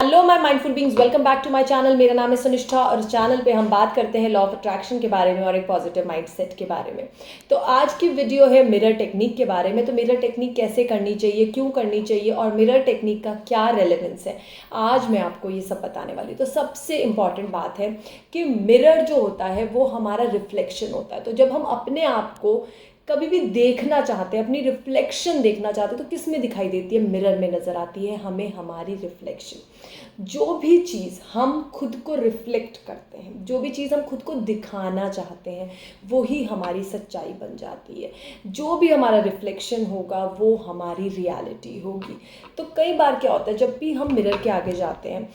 Hello my mindful beings, welcome back to my channel. मेरा नाम है सुनिष्ठा और इस चैनल पे हम बात करते हैं लॉ ऑफ अट्रैक्शन के बारे में और एक पॉजिटिव माइंडसेट के बारे में। तो आज की वीडियो है मिरर टेक्निक के बारे में। तो मिरर टेक्निक कैसे करनी चाहिए, क्यों करनी चाहिए और मिरर टेक्निक का क्या रेलेवेंस है, आज मैं आपको ये सब बताने वाली हूँ। तो सबसे इम्पॉर्टेंट बात है कि मिरर जो होता है वो हमारा रिफ्लेक्शन होता है। तो जब हम अपने आप को कभी भी देखना चाहते हैं, अपनी रिफ्लेक्शन देखना चाहते हैं, तो किस में दिखाई देती है? मिरर में नज़र आती है हमें हमारी रिफ्लेक्शन। जो भी चीज़ हम खुद को रिफ्लेक्ट करते हैं, जो भी चीज़ हम खुद को दिखाना चाहते हैं, वो ही हमारी सच्चाई बन जाती है। जो भी हमारा रिफ्लेक्शन होगा वो हमारी रियलिटी होगी। तो कई बार क्या होता है, जब भी हम मिरर के आगे जाते हैं,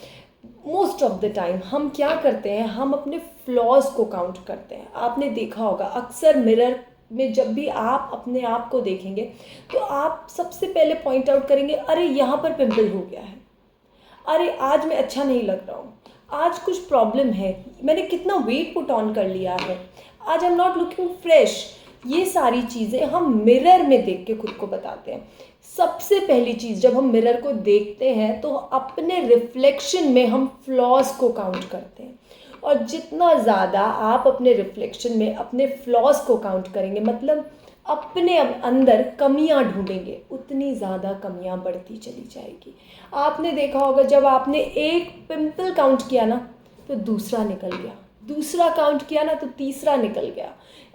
मोस्ट ऑफ द टाइम हम क्या करते हैं, हम अपने फ्लॉज को काउंट करते हैं। आपने देखा होगा अक्सर मिरर में जब भी आप अपने आप को देखेंगे तो आप सबसे पहले पॉइंट आउट करेंगे, अरे यहाँ पर पिंपल हो गया है, अरे आज मैं अच्छा नहीं लग रहा हूँ, आज कुछ प्रॉब्लम है, मैंने कितना वेट पुट ऑन कर लिया है, आज I am not looking fresh. ये सारी चीज़ें हम मिरर में देख के खुद को बताते हैं। सबसे पहली चीज़, जब हम मिरर को देखते हैं तो अपने रिफ्लेक्शन में हम फ्लॉज को काउंट करते हैं। और जितना ज़्यादा आप अपने रिफ्लेक्शन में अपने फ्लॉज को काउंट करेंगे, मतलब अपने अंदर कमियां ढूंढेंगे, उतनी ज़्यादा कमियां बढ़ती चली जाएगी। आपने देखा होगा जब आपने एक पिंपल काउंट किया ना तो दूसरा निकल गया, दूसरा काउंट किया ना तो तीसरा निकल गया।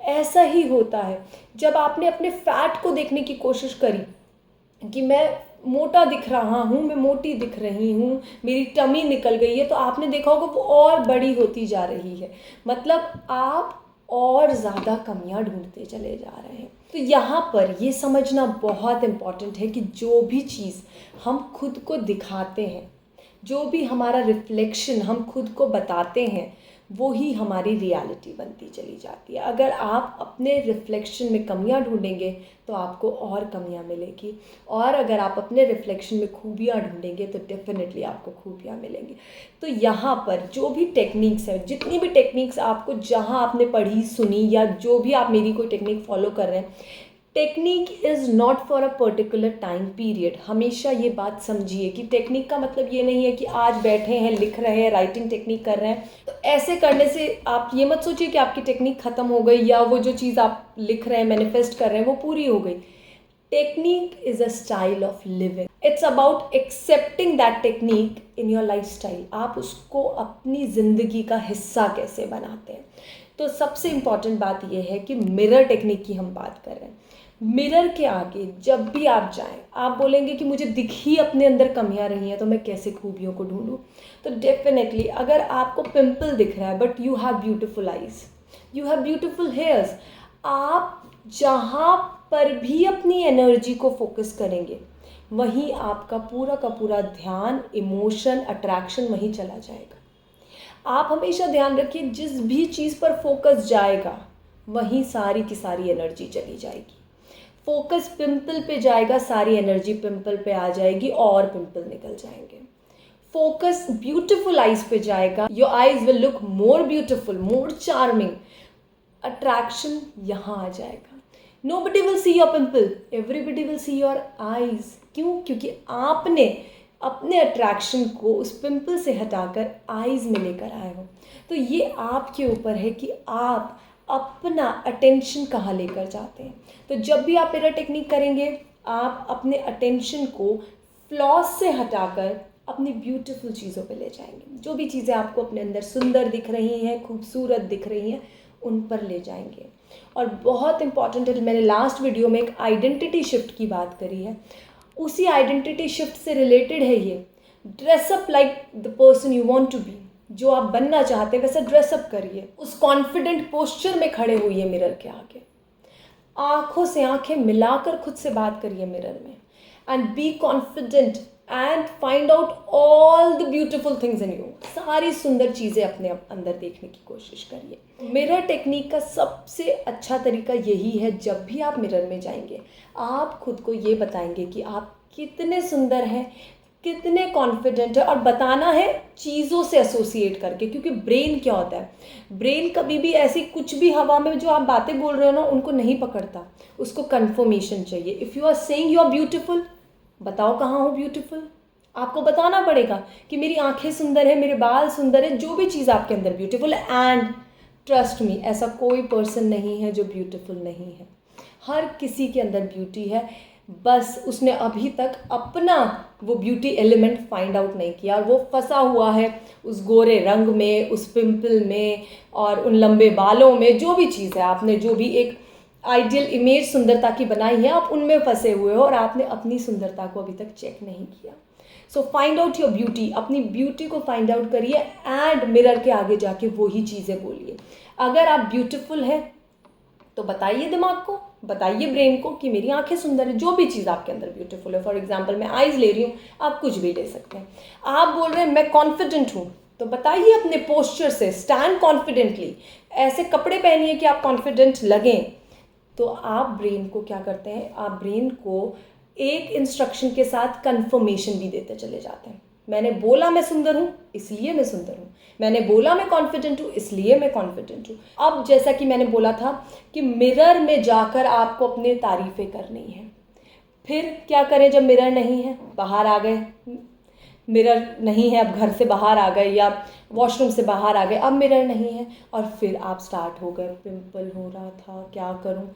ऐसा ही होता है जब आपने अपने फैट को देखने की कोशिश करी कि मैं मोटा दिख रहा हूँ, मैं मोटी दिख रही हूँ, मेरी टमी निकल गई है, तो आपने देखा होगा वो और बड़ी होती जा रही है। मतलब आप और ज़्यादा कमियां ढूंढते चले जा रहे हैं। तो यहाँ पर ये समझना बहुत इम्पॉर्टेंट है कि जो भी चीज़ हम खुद को दिखाते हैं, जो भी हमारा रिफ्लेक्शन हम खुद को बताते हैं, वो ही हमारी रियलिटी बनती चली जाती है। अगर आप अपने रिफ्लेक्शन में कमियां ढूंढेंगे तो आपको और कमियां मिलेगी, और अगर आप अपने रिफ्लेक्शन में खूबियां ढूंढेंगे तो डेफिनेटली आपको खूबियां मिलेंगी। तो यहाँ पर जो भी टेक्निक्स है, जितनी भी टेक्निक्स आपको जहाँ आपने पढ़ी सुनी या जो भी आप मेरी कोई टेक्निक फॉलो कर रहे हैं, technique is not for a particular time period. हमेशा ये बात समझिए कि टेक्निक का मतलब ये नहीं है कि आज बैठे हैं, लिख रहे हैं, राइटिंग टेक्निक कर रहे हैं तो ऐसे करने से आप ये मत सोचिए कि आपकी टेक्निक ख़त्म हो गई या वो जो चीज़ आप लिख रहे हैं, मैनिफेस्ट कर रहे हैं, वो पूरी हो गई। Technique is a style of living. It's about accepting that technique in your life style. आप उसको अपनी ज़िंदगी का हिस्सा कैसे बनाते हैं। तो सबसे इम्पॉर्टेंट बात यह है कि मिरर टेक्निक की हम बात कर रहे हैं। मिरर के आगे जब भी आप जाएं, आप बोलेंगे कि मुझे दिख ही अपने अंदर कमियां रही हैं, तो मैं कैसे खूबियों को ढूंढूं। तो डेफिनेटली अगर आपको पिंपल दिख रहा है but you have beautiful eyes, you have beautiful hairs, आप जहाँ पर भी अपनी एनर्जी को फोकस करेंगे वहीं आपका का पूरा ध्यान, इमोशन, अट्रैक्शन वहीं चला जाएगा। आप हमेशा ध्यान रखिए, जिस भी चीज़ पर फोकस जाएगा वहीं सारी की सारी एनर्जी चली जाएगी। फोकस पिंपल पे जाएगा, सारी एनर्जी पिंपल पे आ जाएगी और पिंपल निकल जाएंगे। फोकस ब्यूटीफुल आईज पे जाएगा, your eyes will look more beautiful, more charming, attraction यहाँ आ जाएगा। Nobody will see your pimple, everybody will see your eyes. क्यों? क्योंकि आपने अपने अट्रैक्शन को उस पिंपल से हटाकर आईज में लेकर आए हो। तो ये आपके ऊपर है कि आप अपना अटेंशन कहाँ लेकर जाते हैं। तो जब भी आप मिरर टेक्निक करेंगे, आप अपने अटेंशन को फ्लॉज से हटाकर अपनी ब्यूटीफुल चीज़ों पे ले जाएंगे। जो भी चीज़ें आपको अपने अंदर सुंदर दिख रही हैं, खूबसूरत दिख रही हैं, उन पर ले जाएंगे। और बहुत इंपॉर्टेंट है, मैंने लास्ट वीडियो में एक आइडेंटिटी शिफ्ट की बात करी है, उसी आइडेंटिटी शिफ्ट से रिलेटेड है ये। Dress up like the person you want to be. जो आप बनना चाहते हैं वैसा ड्रेसअप करिए, उस कॉन्फिडेंट पोस्चर में खड़े होइए मिरर के आगे, आंखों से आंखें मिलाकर खुद से बात करिए मिरर में, and be confident and find out all the beautiful things in you. सारी सुंदर चीज़ें अपने अंदर देखने की कोशिश करिए। मिरर टेक्निक का सबसे अच्छा तरीका यही है, जब भी आप मिरर में जाएंगे आप खुद को ये बताएंगे कि आप कितने सुंदर हैं, कितने कॉन्फिडेंट है, और बताना है चीज़ों से एसोसिएट करके। क्योंकि ब्रेन क्या होता है, ब्रेन कभी भी ऐसी कुछ भी हवा में जो आप बातें बोल रहे हो ना उनको नहीं पकड़ता, उसको कंफर्मेशन चाहिए। If you are saying you are beautiful, बताओ कहाँ हो ब्यूटीफुल, आपको बताना पड़ेगा कि मेरी आंखें सुंदर है, मेरे बाल सुंदर है, जो भी चीज़ आपके अंदर ब्यूटीफुल है। एंड ट्रस्ट मी, ऐसा कोई पर्सन नहीं है जो ब्यूटीफुल नहीं है। हर किसी के अंदर ब्यूटी है, बस उसने अभी तक अपना वो ब्यूटी एलिमेंट फाइंड आउट नहीं किया, और वो फंसा हुआ है उस गोरे रंग में, उस पिंपल में, और उन लंबे बालों में। जो भी चीज़ है, आपने जो भी एक आइडियल इमेज सुंदरता की बनाई है, आप उनमें फंसे हुए हो और आपने अपनी सुंदरता को अभी तक चेक नहीं किया। So find out your beauty, अपनी ब्यूटी को फाइंड आउट करिए एंड मिरर के आगे जाके वही चीज़ें बोलिए। अगर आप ब्यूटीफुल है तो बताइए दिमाग को, बताइए ब्रेन को कि मेरी आंखें सुंदर है। जो भी चीज़ आपके अंदर ब्यूटीफुल है, फॉर एग्जांपल मैं आईज ले रही हूँ, आप कुछ भी ले सकते हैं। आप बोल रहे हैं मैं कॉन्फिडेंट हूँ, तो बताइए अपने पोस्चर से, स्टैंड कॉन्फिडेंटली, ऐसे कपड़े पहनिए कि आप कॉन्फिडेंट लगें। तो आप ब्रेन को क्या करते हैं, आप ब्रेन को एक इंस्ट्रक्शन के साथ कंफर्मेशन भी देते चले जाते हैं। मैंने बोला मैं सुंदर हूँ, इसलिए मैं सुंदर हूँ। मैंने बोला मैं कॉन्फिडेंट हूँ, इसलिए मैं कॉन्फिडेंट हूँ। अब जैसा कि मैंने बोला था कि मिरर में जाकर आपको अपनी तारीफ़ें करनी है। फिर क्या करें जब मिरर नहीं है? बाहर आ गए, मिरर नहीं है, अब घर से बाहर आ गए या वॉशरूम से बाहर आ गए, अब मिरर नहीं है, और फिर आप स्टार्ट हो गए, पिंपल हो रहा था, क्या करूं?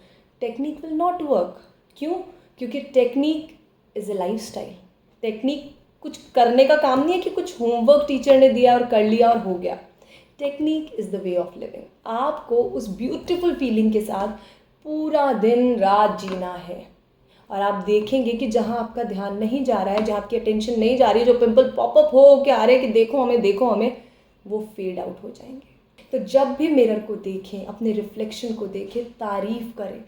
Technique will not work. क्यों? क्योंकि technique is a life style. Technique कुछ करने का काम नहीं है कि कुछ होमवर्क टीचर ने दिया और कर लिया और हो गया। Technique is the way of living. आपको उस ब्यूटीफुल फीलिंग के साथ पूरा दिन रात जीना है, और आप देखेंगे कि जहाँ आपका ध्यान नहीं जा रहा है, जहाँ आपकी अटेंशन नहीं जा रही है, जो पिंपल पॉपअप हो के आ रहे हैं कि देखो हमें देखो हमें, वो फेड आउट हो जाएंगे। तो जब भी मिरर को देखें, अपने रिफ्लेक्शन को देखें, तारीफ़ करें,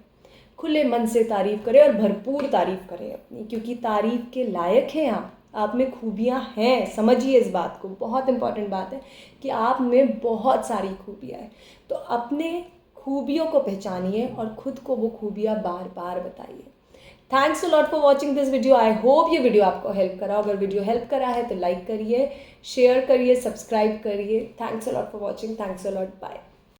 खुले मन से तारीफ़ करें और भरपूर तारीफ़ करें अपनी, क्योंकि तारीफ़ के लायक हैं आप में खूबियाँ हैं। समझिए इस बात को, बहुत इंपॉर्टेंट बात है कि आप में बहुत सारी खूबियाँ हैं। तो अपने खूबियों को पहचानिए और ख़ुद को वो खूबियाँ बार बार बताइए। Thanks a lot for watching this video. I hope ये वीडियो आपको हेल्प करा। अगर वीडियो हेल्प करा है तो लाइक करिए, शेयर करिए, सब्सक्राइब करिए। Thanks a lot for watching. Thanks a lot. Bye.